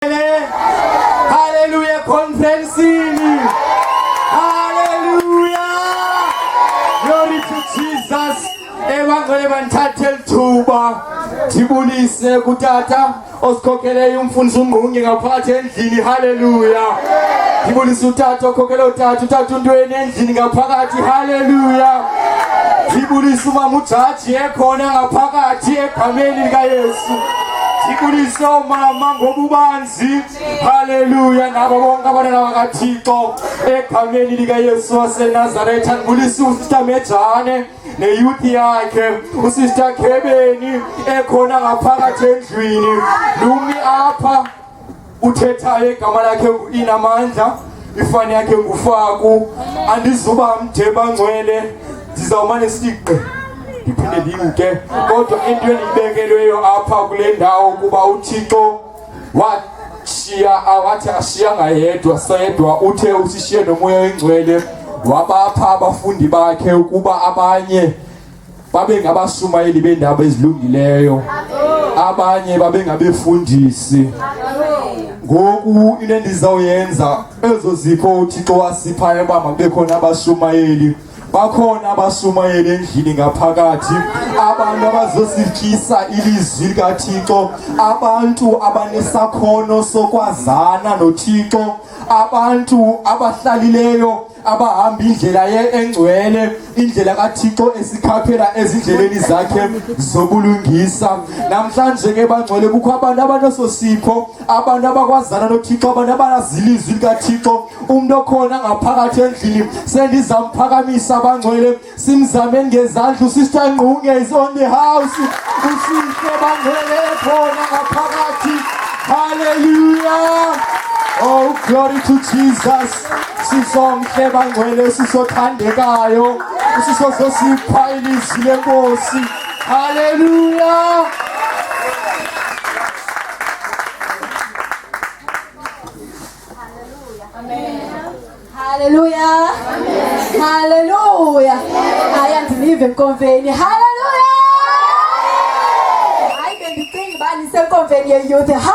Hallelujah conference. Hallelujah. Glory to Jesus. Evangeli banthathe lithuba sibulise kutata osikhokhele umfundisi uNgqunge ngaphakathi endlini. Hallelujah. Sibulise utata okhokhele utata uNtweni endlini ngaphakathi. Hallelujah. Sibulise umama uJaji ekhona ngaphakathi egameni likaYesu. Sibulise umama ngobubanzi. Hallelujah. Nabo bonke abantwana bakaThixo egameni likaYesu waseNazaretha. Sibulise uSister Mejane neyouth yakhe, uSister Khebeni ekhona ngaphakathi endlwini. Lumi apha uthethayo igama lakhe inamandla, ifani yakhe nguFaku. Andizuba mdeba ngcwele, ndizawumane siqe ndiphinde ndimke. Kodwa into endibekelweyo apha kule ndawo kuba uThixo wathi ashiya ngayedwa sayedwa, uthe usishiye nomoya oyingcwele. Wabapha abafundi bakhe ukuba abanye babe ngabashumayeli bendaba ezilungileyo, abanye babe ngabefundisi. Ngoku into endizawuyenza, ezo zipho uThixo wasipha uba makube khona abashumayeli, bakhona abashumayeli endlini ngaphakathi, abantu abazosityisa ilizwi likaThixo, abantu abanesakhono sokwazana noThixo, abantu abahlalileyo abahamba indlela engcwele, indlela kaThixo esikhaphela ezindleleni zakhe zobulungisa. Namhlanje ke bangcwele kukho abantu abanososipho, abantu abakwazana noThixo, abantu abanazilizwi likaThixo. Umuntu okhona ngaphakathi endlini sendizamphakamisa bangcwele, simzameni ngezandla. uSister Ngqunge is on the house. Usihle bangcwele ekhona ngaphakathi. Hallelujah. Oh, glory to Jesus. Sisomhle bangcwele, sisothandekayo, sisosipha ilizwi lenkosi. Hallelujah. Hallelujah. Amen. Hallelujah. Aya ndilive enkonveni. Hallelujah. Hayi bendicinga bani senkonveni ye-youth. Hallelujah.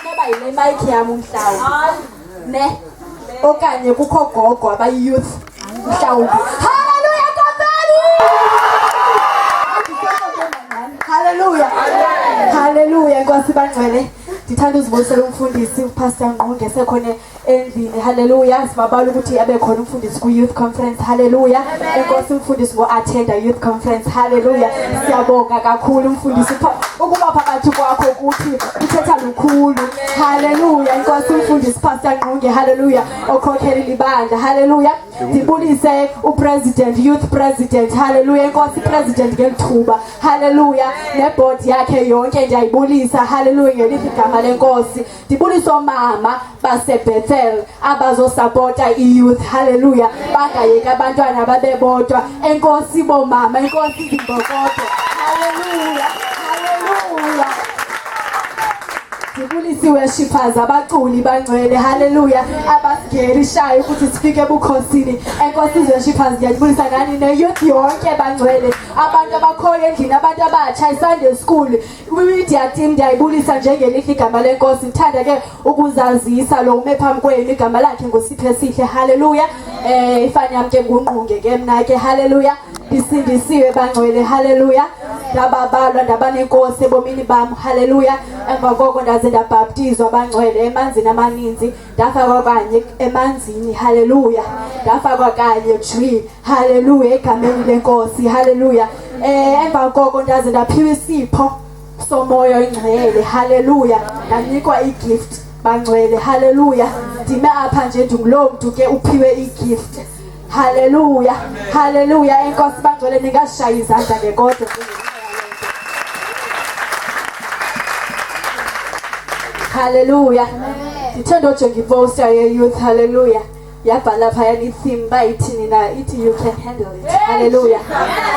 Neba yile mic yami umhlawumbi. Ne? Okanye kukho gogo abayi-youth mhlawumbi. Hallelujah konveni. Hallelujah. Hallelujah. Nkosi bangcwele. Ndithanda uzibusela umfundisi uPastor Ngqunge sekhona endlini. Hallelujah. Sibabala ukuthi abe khona umfundisi ku-youth conference. Hallelujah. Enkosi umfundisi ngo-attenda youth conference. Hallelujah. Siyabonga kakhulu umfundisi ukuba phakathi kwakho ukuthi uthetha lukhulu. Hallelujah. Enkosi umfundisi Pastor Ngqunge. Hallelujah. Okhokhela libandla. Hallelujah. Ndibulise upresident, youth president. Hallelujah. Enkosi president ngelithuba. Hallelujah. Neboard yakhe yonke ndiyayibulisa. Hallelujah. Ngelithi igama lenkosi. Ndibulisa omama baseBethel abazosupporta i-youth. Hallelujah. Bangayeki abantwana babebodwa. Enkosi bomama, enkosi izimbokodo. Hallelujah. Hallelujah. Ndibulisa worshipers, abaculi bangcwele. Hallelujah. Abasigerishayo ukuthi sifike ebukhosini. Enkosi worshipers ndiyabulisa nani ne-youth yonke bangcwele. Abantu abakhoyo endlini, abantu abatsha iSunday school. Media team ndiyayibulisa njengelihle igama lenkosi. Ngithanda ke ukuzazisa lo ume phambi kwenu, igama lakhe nguSipho Esihle. Hallelujah. Ifani yami ke nguNgqunge ke mna ke. Hallelujah. Isindisiwe bangcwele. Hallelujah. Ndababalwa ndabanenkosi ebomini bam. Hallelujah. Emva koko ndaze ndabhaptizwa bangcwele emanzini amaninzi, ndafakwa kanye emanzini. Hallelujah. Ndafakwa kanye jwi. Hallelujah. Egameni lenkosi. Hallelujah. Emva koko ndaze ndaphiwa isipho somoya oyingcwele. Hallelujah. Ndanikwa igift bangcwele. Hallelujah. Ndime apha nje ndingulo mntu ke uphiwe igift. Hallelujah. Hallelujah. Enkosi bangcwele ningashaya izandla ngekodwa. Hallelujah. Ndithanda ujonga iposter ye-youth. Hallelujah. Yabhala phaya i-theme bayithini na, ithi you can handle it. Hallelujah.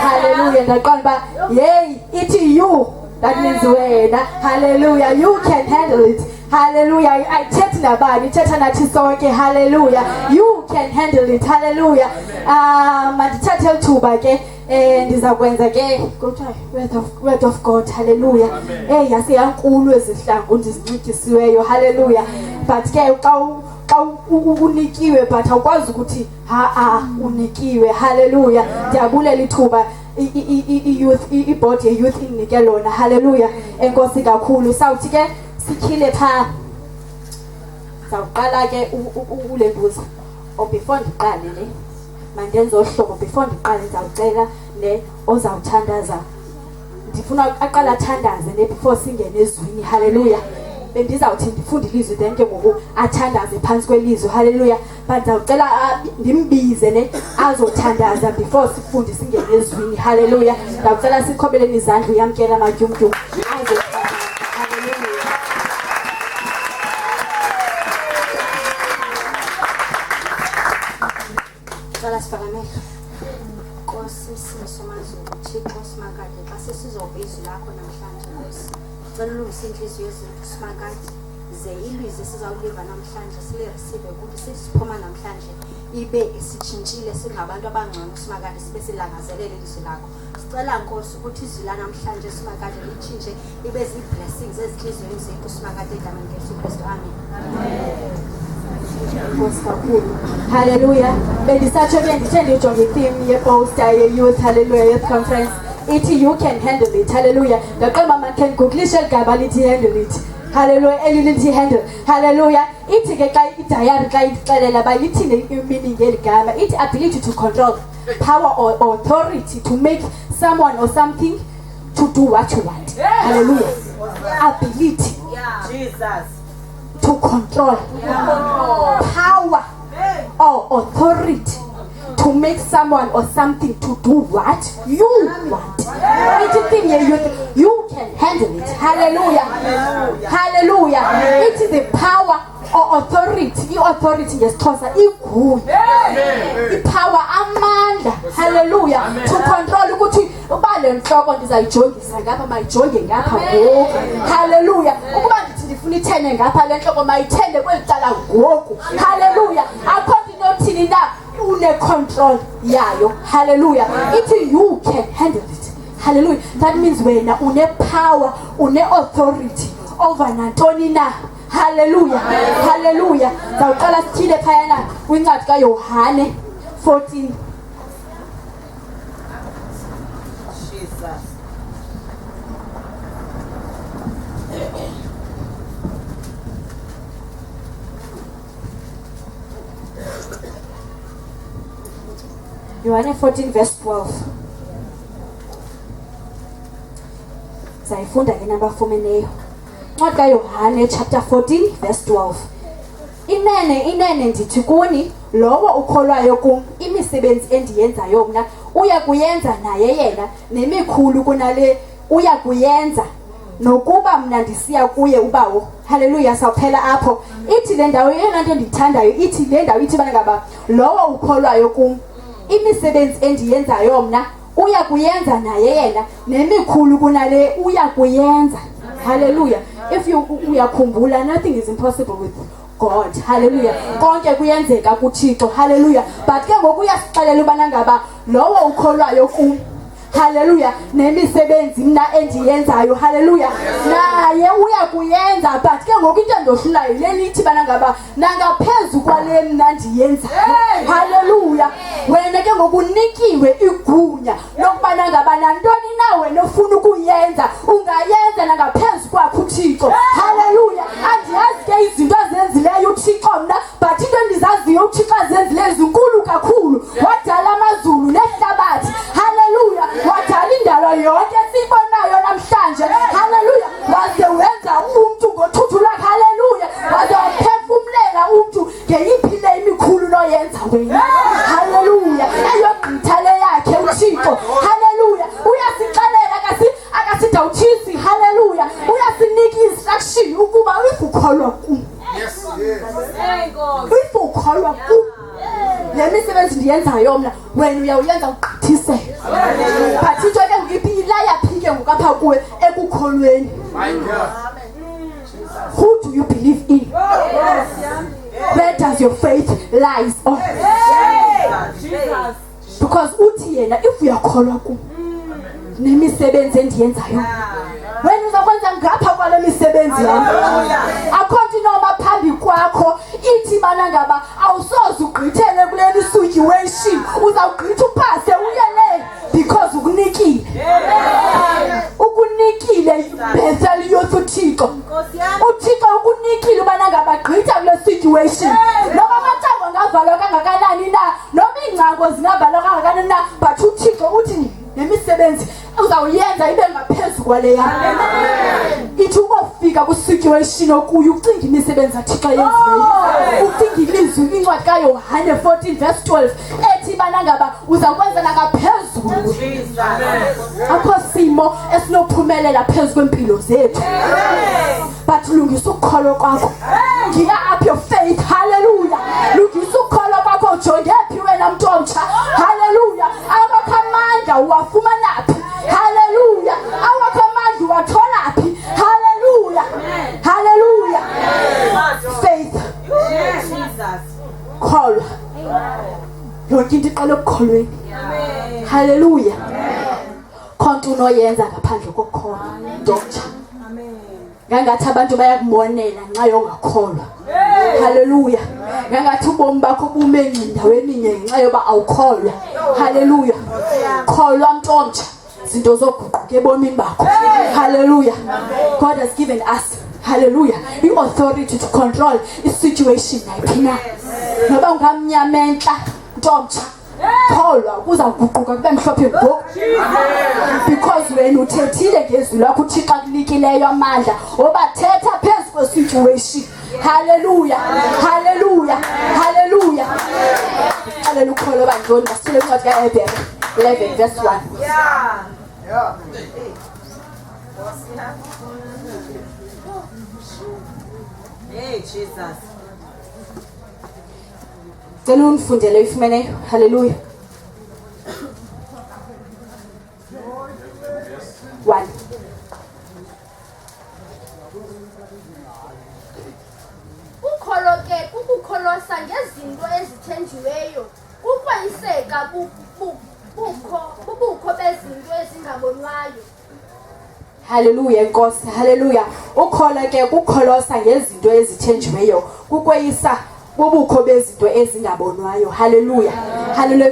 Hallelujah. Ndaqonda uba yey ithi you, that means wena. Hallelujah. You can handle it. Hallelujah. Ayithethi nabani, ithetha nathi sonke. Hallelujah. You can handle it. Hallelujah. Mandithathe lithuba ke ndizakwenza ke kuthiwa word of God hallelujah yasiyankulu ezihlangu ndizincitisiweyo hallelujah but ke xa unikiwe but awukwazi ukuthi unikiwe hallelujah ndiyabulela ithuba i-body ye-youth inike lona hallelujah enkosi kakhulu sawuthi ke sikhile phaa sawuqala ke ulembuzo before ndiqale le mandenze ohlobo before ndiqale ndizawucela ne ozawuthandaza ndifuna aqala athandaze ne before singene ezwini hallelujah bendizawuthi ndifunde ilizwi then ke ngoku athandaze phansi kwelizwi hallelujah but ndizawucela ndimbize ne azothandaza before sifunde singene ezwini hallelujah ndawucela sikhobeleni izandla uyamkela madyumdyum azothandaza hallelujah. Nkosi simazulu Thixo simakade xa sesizobiza lakho namhlanje Nkosi cela ulungise inhliziyo zethu simakade ze ilizwi sizawuliva namhlanje silireceive ukuthi sisiphuma namhlanje ibe esitshintshile singabantu abangcono simakade sibe silangazelele ilizwi lakho sicela Nkosi ukuthi izwi la namhlanje simakade litshintshe ibe zi-blessings ezinhliziyweni zethu simakade egameni likaYesu Kristu amen. Hallelujah. Bendisatsho ke ndithe ndijonge itheme yeposter ye-youth hallelujah youth conference ithi you can handle it hallelujah ndaqemba makhe nguglishe igaba lithi handle it hallelujah elithi handle hallelujah ithi ke xa idayari xa ixelela bayithini imeaning ngeligama ithi ability to control power or authority to make someone or something to do what you want hallelujah ability Jesus to control power or authority to make someone or something to do what you want. You can handle it. Hallelujah. Hallelujah. It is the power or authority. The authority yesixhosa igunya. Ipower amandla. Hallelujah. To control ukuthi uba le nhloko ndizayijongisa ngapha mayijonge ngapha ngoku. Hallelujah. Ukuba ndithi ndifuna ithene ngapha le nhloko mayithende kwelicala ngoku. Hallelujah. Akho into othini na une control yayo. Hallelujah. Ithi you can handle it. Hallelujah. That means wena une power, une authority over nantoni na. Hallelujah. Hallelujah. Zawuqala sithile phayana kwincwadi kaYohane 14. Jesus Yohane 14 verse 12. Sayifunda ke namba fumeneyo. Ncwadi kaYohane chapter 14 verse 12. Inene ndithi kuni lowo ukholwayo kum imisebenzi endiyenzayo mna uya kuyenza naye yena nemikhulu kunale uya kuyenza nokuba mna ndisiya kuye ubawo. Hallelujah. Sawuphela apho. Ithi le ndawo yena nto ndithandayo ithi le ndawo ithi bana ngaba lowo ukholwayo kum imisebenzi endiyenzayo mna uya kuyenza naye yena nemikhulu kunale uya kuyenza. Hallelujah. If you uyakhumbula nothing is impossible with God. Hallelujah. Konke kuyenzeka kuThixo. Hallelujah. But ke ngoku uyasixelela ubana ngaba lowo ukholwayo kum hallelujah nemisebenzi mina endiyenzayo hallelujah naye uya kuyenza but ke ngoku into endohlulayo leni ithi bana ngaba nangaphezulu kwale mina ndiyenza hallelujah wena ke ngoku unikiwe igunya lokubana ngaba nantoni na wena ofuna ukuyenza ungayenza nangaphezulu kwakho uThixo hallelujah andiyazi ke izinto azenzileyo uThixo mna but into endizaziyo uThixo azenzileyo zinkulu kakhulu wadala amazulu nehlabathi hallelujah wadala indalo yonke sibonayo namhlanje hallelujah waze wenza umuntu ngothuthu lakhe hallelujah waze waphefumulela umuntu ngeyiphi le imikhulu noyenza wena hallelujah eyogqithale yakhe uThixo hallelujah uyasixelela akasithawuthisi hallelujah uyasinika instruction ukuba ukukholwa kum yes ukukholwa kum le misebenzi ndiyenzayo mna wena uyawuyenza ugqithise but into ke ngiphi ilaya phike ngokapha kuwe ekukholweni who do you believe in where does your faith lies on because uthi yena if uyakholwa ku nemisebenzi endiyenzayo wena uzakwenza ngapha kwale misebenzi yami akhonto noma phambi kwakho ithi bana ngaba awusoze ugqithele kuleli situation uzawugqitha uphase uyele because ukunikile Bethel Youth uThixo uThixo ukunikile bana ngaba gqitha kule situation noma amathango ngavalwa kangakanani na noma ingcango zingavalwa kangakanani na but uThixo uthi nemisebenzi uzawuyenza ibe ngaphezulu kwale yami ithi ukufika ku situation okuyo ucinga imisebenzi aThixo yenzileyo ucinga ilizwi incwadi kaYohane 14:12 ethi bana ngaba uzakwenza ngaphezulu akho simo esinophumelela phezulu kwempilo zethu but lungisa ukukholwa kwakho ngiya up your faith hallelujah lungisa ukukholwa kwakho jonge phi wena mntu omtsha hallelujah awakhamandla uwafumana phi hallelujah awakhamandla uwathola phi hallelujah faith call yonke into iqala ukukholweni hallelujah khonto unoyenza ngaphandle kokukholwa ntomtsha ngangathi abantu bayakumonela nxa yongakholwa hallelujah ngangathi ubomi bakho bume endaweni ngenxa yoba awukholwa hallelujah kholwa mntomtsha izinto zoguquka ebomini bakho hallelujah God has given us hallelujah the authority to control the situation nayiphina noba ungamnyamenta ntomtsha kholwa kuzaguquka kube mhlophe ngoku because wena uthethile ngezwi lakho uThixo akulikileyo amandla obathetha phezu kwe-situation hallelujah ukholwa bandloni basithule incwadi kaHebhere 11:1 Hey Jesus. Cela undifundele uyifumeneyo hallelujah 1 Ukholo ke ukukholosa ngezinto ezithenjiweyo ukwayiseka bubukho bezinto ezingabonwayo hallelujah Nkosi hallelujah ukholwa ke ukukholosa ngezinto ezithenjiweyo kukweyisa bubukho bezinto ezingabonwayo hallelujah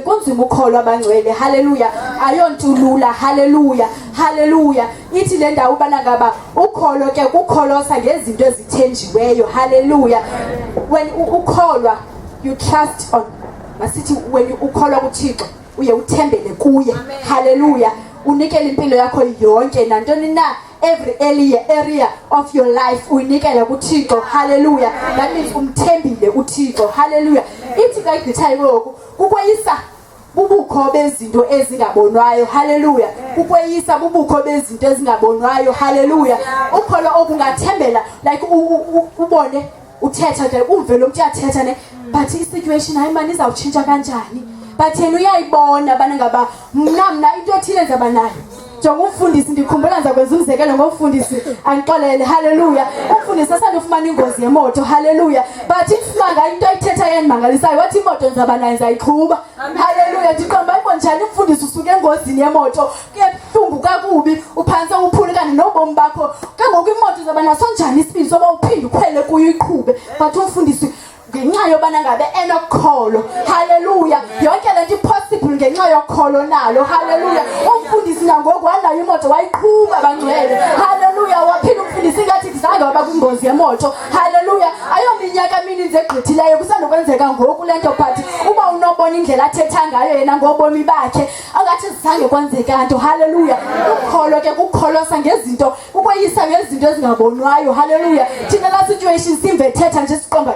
kunzima ukholwa abangcwele hallelujah ayontulula hallelujah ithi le ndawo bana ngaba ukholo ke kukholosa ngezinto ezithenjiweyo hallelujah when ukholwa you trust on masithi when ukholwa kuThixo uye uthembele kuye hallelujah unikele impilo yakho yonke nantoni na every area of your life uyinikela kuThixo hallelujah that means umthembile uThixo hallelujah ithi kayigqithayo lokhu ukweyisa bubukho bezinto ezingabonwayo hallelujah ukweyisa bubukho bezinto ezingabonwayo hallelujah ukholo obungathembela like ubone uthetha nje umvelo umuntu uyathetha ne but i-situation hayi manje izawutshintsha kanjani but yena uyayibona bana ngaba mna into ethile nzaba nayo njengomfundisi ndikhumbula nzakwenza umzekelo ngomfundisi anixolele hallelujah umfundisi asandufumana ingozi yemoto hallelujah but isimanga into ayithetha yenimangalisayo wathi imoto nzaba nayo nzayiqhuba hallelujah ndiqomba ayibona njani umfundisi usuke engozini yemoto kubuhlungu kakubi uphanse uphulukane nobomi bakho ke ngoku imoto nzaba naso njani isibili soba uphinde ukhwele kuyo iqhube but umfundisi ngenxa yobana ngabe enokholo hallelujah yonke lento possible ngenxa yokholo nalo hallelujah umfundisi nangoku wanayo imoto wayiqhuba bangcwele hallelujah waphila umfundisi ngathi kuzange waba kwingozi yemoto hallelujah ayominyaka emininzi egqithileyo kusanokwenzeka ngoku lento but uba unobona indlela athetha ngayo yena ngobomi bakhe angathi sizange kwenzeka nto hallelujah ukholo ke kukholosa ngezinto ukweyisa ngezinto ezingabonwayo hallelujah thina la situation simve thetha nje siqomba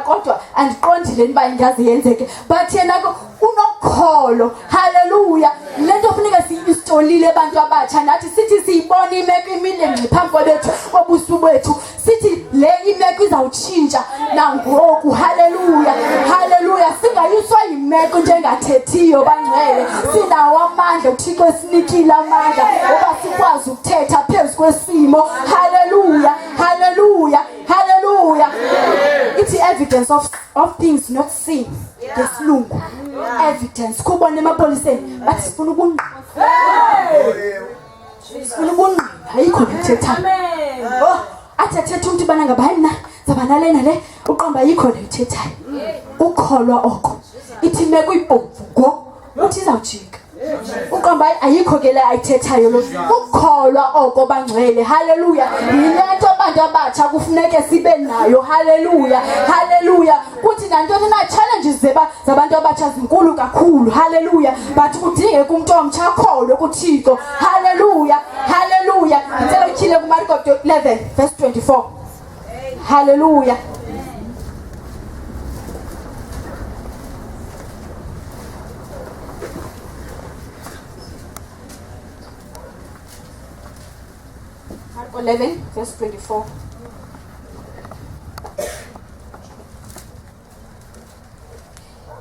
kodwa andiqondile niba ingaze yenzeke but yena unokholo hallelujah lento kufuneka siyistolile abantu abatsha nathi sithi siyibona imeko imile ngiphambi kwethu kobusu bethu sithi le imeko izawutshintsha nangoku hallelujah singayiswa imeko njengathethiyo bangcwele sinawo amandla uThixo esinikile amandla oba sikwazi ukuthetha phezu kwesimo hallelujah it's the evidence of things not seen ngesilungu evidence kubona emapoliseni bathi sifuna ubungqina sifuna ubungqina ayikho lethetha oh athethe umuntu bana ngabani na zabana lena le uqamba ayikho lethethayo ukholwa oko ithi meko ibomvu go uthi izawujika uqamba ayikho ke le ayithethayo lo ukholwa oko bangcwele haleluya yilento abantu abatsha kufuneke sibe nayo haleluya haleluya kuthi nantoni na challenges zabantu abatsha zinkulu kakhulu haleluya but kudingeka umuntu omtsha akholwe kuThixo haleluya haleluya ngicela utyhile kuMarko 11 verse 24 haleluya Mark 11 verse 24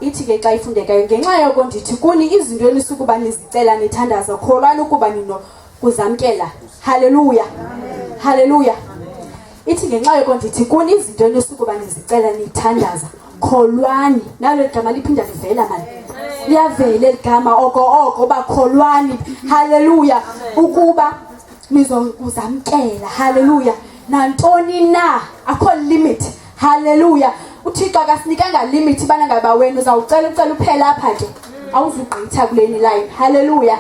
ithi ke xa ifundekayo ngenxa yoko ndithi kuni izinto elisukuba nizicela nithandaza kholwani ukuba nino kuzamkela haleluya haleluya ithi ngenxa yoko ndithi kuni izinto elisukuba nizicela nithandaza kholwani nalo igama liphinda livela manje liyavela igama oko bakholwani haleluya ukuba nizokuzamkela haleluya nantoni na akho limit haleluya uThixo akasinikanga limit bana ngaba wena uzawucela uphela apha ke awuzugqitha kuleni line haleluya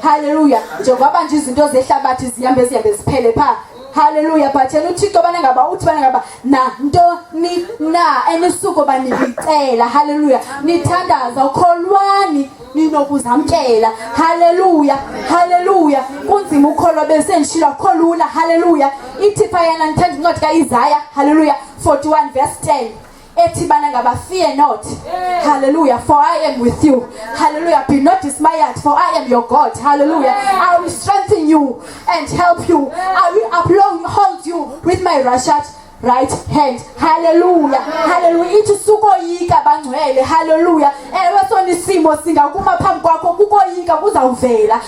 haleluya njengoba nje izinto zehlabathi zihambe ziphele pha haleluya but yena uThixo bana ngaba uthi bana ngaba nantoni na enisuko banicela haleluya nithandaza ukholwani ninokuzamkela haleluya haleluya kunzima ukholwa bese ndishilo kholula haleluya ithi phayana nithanda incwadi kaIsaiah haleluya 41 verse 10 ethi bana ngaba fear not hallelujah for I am with you hallelujah be not dismayed for I am your God hallelujah I will strengthen you and help you I will uphold you with my right hand hallelujah hallelujah ithi sukoyika bangcwele hallelujah ewe sona isimo singakuma phambi kwakho kukoyika kuzawuvela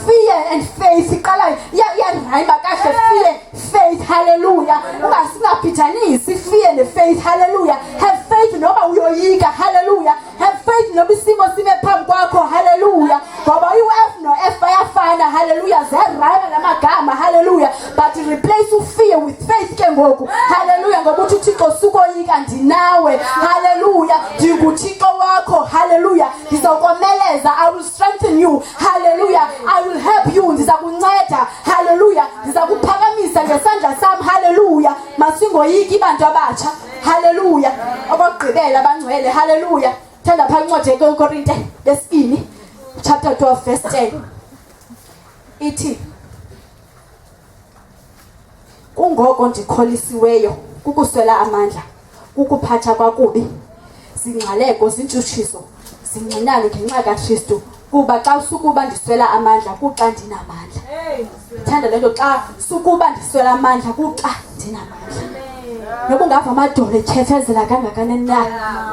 fear and faith iqala rhyme kahle fear faith hallelujah ungasingaphitanisi fear ne faith hallelujah have faith noba uyoyika hallelujah have faith noba isimo sime phambi kwakho hallelujah ngoba uF no F bayafana hallelujah zerhyme lamagama hallelujah but replace fear with faith ke ngoku hallelujah ngoba uThixo sukoyika ndinawe hallelujah ndikuThixo wakho hallelujah ndizokomeleza I will strengthen you hallelujah I will help you ndizakunceda hallelujah ndizakuphakamisa ngesandla sami hallelujah masingoyiki bantu abatsha hallelujah okugqibela bangcwele hallelujah thanda pha incwadi kaKorinte lesibini chapter 12 verse 10 ithi kungoko ndikholisiweyo kukuswela amandla kukuphatha kwakubi zingxaleko zintshutshiso zingcinane ngenxa kaKristu kuba xa usukuba ndiswela amandla kuxa ndinamandla thanda lento xa sukuba ndiswela amandla kuxa ndinamandla noba ungava amadolo echefezela kangakanani na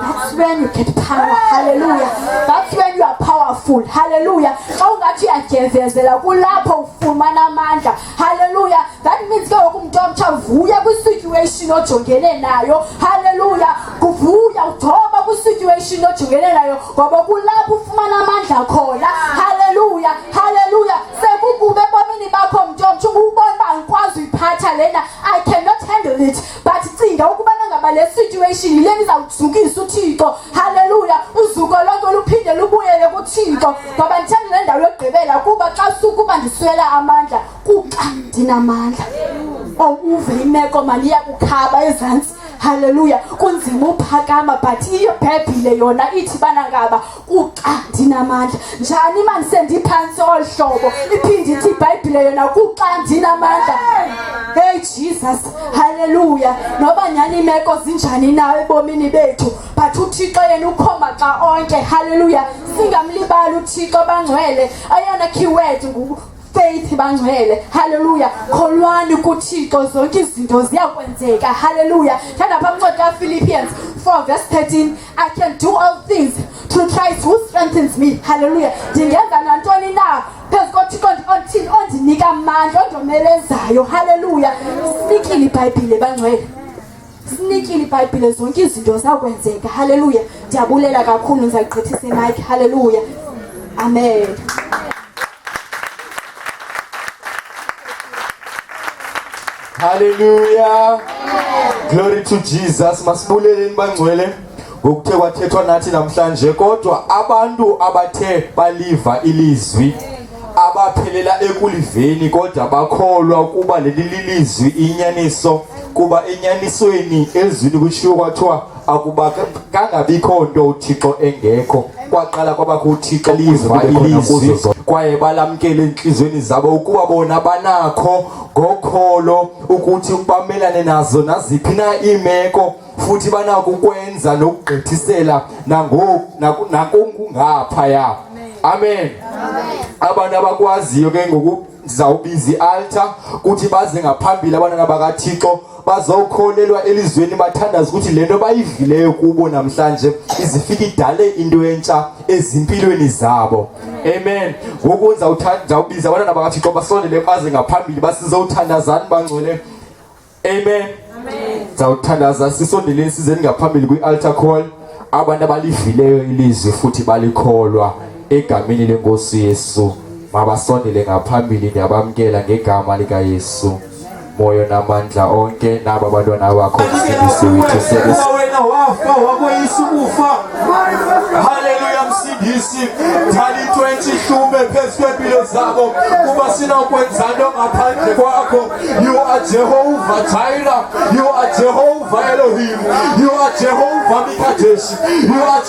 that's when you get power hallelujah that's when you are powerful hallelujah xa ungathi uyagevezela kulapho ufumana amandla hallelujah that means ke ngoku umuntu omtsha uvuya kwi-situation ojongene nayo hallelujah kuvuya udoba kwi-situation ojongene nayo ngoba kulapho ufumana amandla khona hallelujah hallelujah sekukube ebomini bakho umuntu omtsha ubona uba ngikwazi uyiphatha lena I cannot handle it but cinga ukubana ngaba le situation yile izawujukisa uThixo hallelujah uzuko lonke luphinde lubuyele kuThixo ngoba ndithanda le ndawo yokugqibela kuba xa sukuba ndiswela amandla kuxa ndinamandla uve imeko mani iyakukhaba ezantsi hallelujah kunzima uphakama but iBhayibhile yona ithi bana ngaba kuxa ndinamandla njani manje sendiphansi olhlobo iphinde ithi iBhayibhile yona kuxa ndinamandla hey Jesus hallelujah noba nyani imeko zinjani nawe ebomini bethu but uThixo yena ukhoma xa onke hallelujah singamlibali uThixo bangcwele ayona keyword faith bangcwele hallelujah kholwani kuThixo zonke izinto ziyakwenzeka hallelujah thanda pha incwadi kaPhilippians 4 verse 13 I can do all things through Christ who strengthens me hallelujah ndingenza nantoni na phezu koThixo ondinika amandla ondomelezayo hallelujah sikile iBhayibhile bangcwele sinikile iBhayibhile zonke izinto zakwenzeka. Haleluya. Ndiyabulela kakhulu ngizagqithisa imic. Haleluya. Amen. Hallelujah. Glory to Jesus. Masibuleleni bangcwele ngokuthe kwathethwa nathi namhlanje, kodwa abantu abathe baliva ilizwi abaphelela ekuliveni kodwa bakholwa kuba leli lizwi inyaniso, kuba enyanisweni ezwini kushiwo kwathiwa akuba kangabikho nto uThixo engekho. Kwaqala kwabakho uThixo liva ilizwi kwaye balamkele enhlizweni zabo ukuba bona banakho ngokholo ukuthi bamelane nazo naziphi na imeko, futhi banako ukwenza nokugqithisela nakungaphaya. Amen. Abantu abakwaziyo ke ngokuzawubiza ialtar ukuthi baze ngaphambili abantwana bakaThixo bazokholelwa elizweni, bathandaza ukuthi lento bayivileyo kubo namhlanje izifika idale into entsha ezimpilweni zabo. Amen. Ngoku uzawubiza abantwana bakaThixo basondele baze ngaphambili basizothandazana bangcwele. Amen. Zawuthandaza sisondeleni sizeni ngaphambili kwi-altar call, abantu abalivileyo ilizwi futhi balikholwa egameni lenkosi Yesu. Mabasondele ngaphambili ndiyabamkela ngegama lika Yesu. Moyo namandla onke naba abantwana bakho msindisi wethu sebese wena wafa wakweyisa ukufa. Haleluya msindisi, thali 20 hlume phezu kwempilo zabo kuba sinokwenza nto ngaphandle kwakho. You are Jehovah Jireh, you are Jehovah Elohim, you are Jehovah Mikadesh, you are